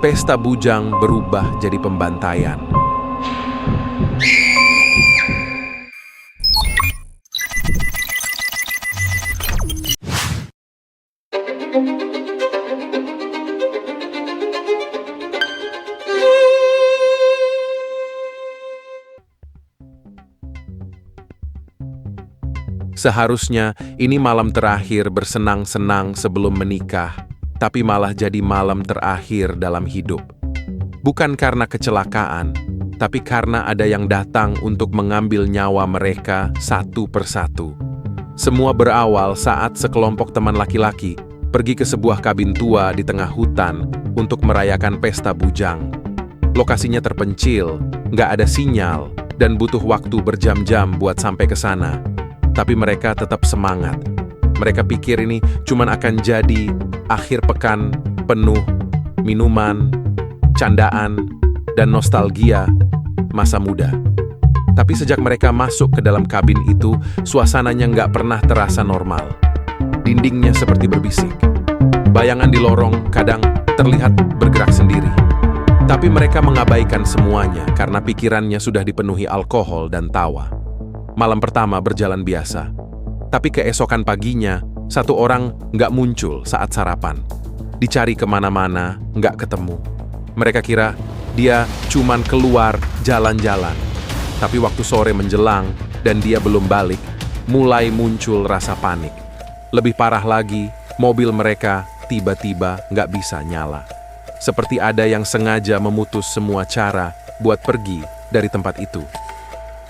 pesta bujang berubah jadi pembantaian. Seharusnya ini malam terakhir bersenang-senang sebelum menikah, tapi malah jadi malam terakhir dalam hidup. Bukan karena kecelakaan, tapi karena ada yang datang untuk mengambil nyawa mereka satu persatu. Semua berawal saat sekelompok teman laki-laki pergi ke sebuah kabin tua di tengah hutan untuk merayakan pesta bujang. Lokasinya terpencil, nggak ada sinyal, dan butuh waktu berjam-jam buat sampai ke sana. Tapi mereka tetap semangat. Mereka pikir ini cuma akan jadi akhir pekan penuh minuman, candaan, dan nostalgia masa muda. Tapi sejak mereka masuk ke dalam kabin itu, suasananya nggak pernah terasa normal. Dindingnya seperti berbisik. Bayangan di lorong kadang terlihat bergerak sendiri. Tapi mereka mengabaikan semuanya karena pikirannya sudah dipenuhi alkohol dan tawa. Malam pertama berjalan biasa, tapi keesokan paginya, satu orang nggak muncul saat sarapan. Dicari kemana-mana, nggak ketemu. Mereka kira dia cuman keluar jalan-jalan. Tapi waktu sore menjelang dan dia belum balik, mulai muncul rasa panik. Lebih parah lagi, mobil mereka tiba-tiba nggak bisa nyala. Seperti ada yang sengaja memutus semua cara buat pergi dari tempat itu.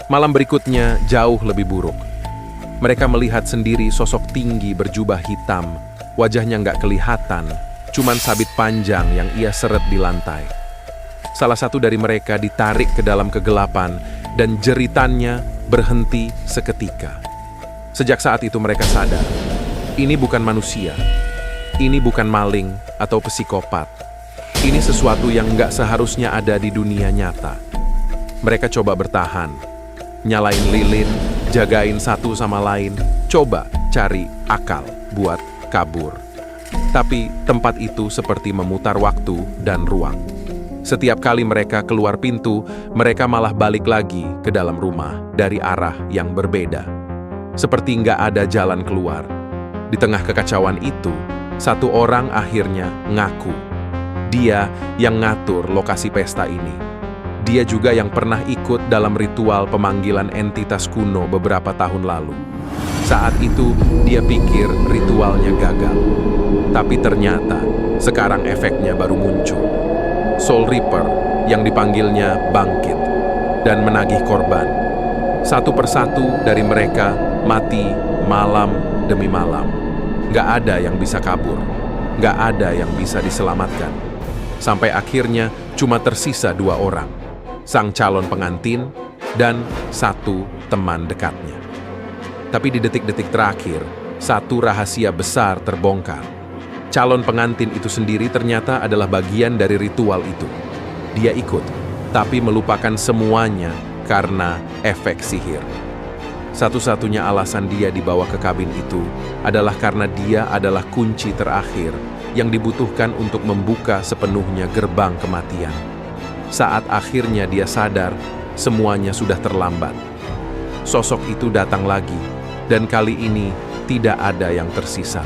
Malam berikutnya jauh lebih buruk. Mereka melihat sendiri sosok tinggi berjubah hitam. Wajahnya nggak kelihatan, cuman sabit panjang yang ia seret di lantai. Salah satu dari mereka ditarik ke dalam kegelapan dan jeritannya berhenti seketika. Sejak saat itu mereka sadar, ini bukan manusia. Ini bukan maling atau psikopat. Ini sesuatu yang nggak seharusnya ada di dunia nyata. Mereka coba bertahan. Nyalain lilin, jagain satu sama lain, coba cari akal buat kabur. Tapi tempat itu seperti memutar waktu dan ruang. Setiap kali mereka keluar pintu, mereka malah balik lagi ke dalam rumah dari arah yang berbeda. Seperti nggak ada jalan keluar. Di tengah kekacauan itu, satu orang akhirnya ngaku. Dia yang ngatur lokasi pesta ini. Dia juga yang pernah ikut dalam ritual pemanggilan entitas kuno beberapa tahun lalu. Saat itu, dia pikir ritualnya gagal. Tapi ternyata, sekarang efeknya baru muncul. Soul Reaper yang dipanggilnya bangkit dan menagih korban. Satu persatu dari mereka mati malam demi malam. Gak ada yang bisa kabur. Gak ada yang bisa diselamatkan. Sampai akhirnya cuma tersisa dua orang. Sang calon pengantin, dan satu teman dekatnya. Tapi di detik-detik terakhir, satu rahasia besar terbongkar. Calon pengantin itu sendiri ternyata adalah bagian dari ritual itu. Dia ikut, tapi melupakan semuanya karena efek sihir. Satu-satunya alasan dia dibawa ke kabin itu adalah karena dia adalah kunci terakhir yang dibutuhkan untuk membuka sepenuhnya gerbang kematian. Saat akhirnya dia sadar, semuanya sudah terlambat. Sosok itu datang lagi, dan kali ini tidak ada yang tersisa.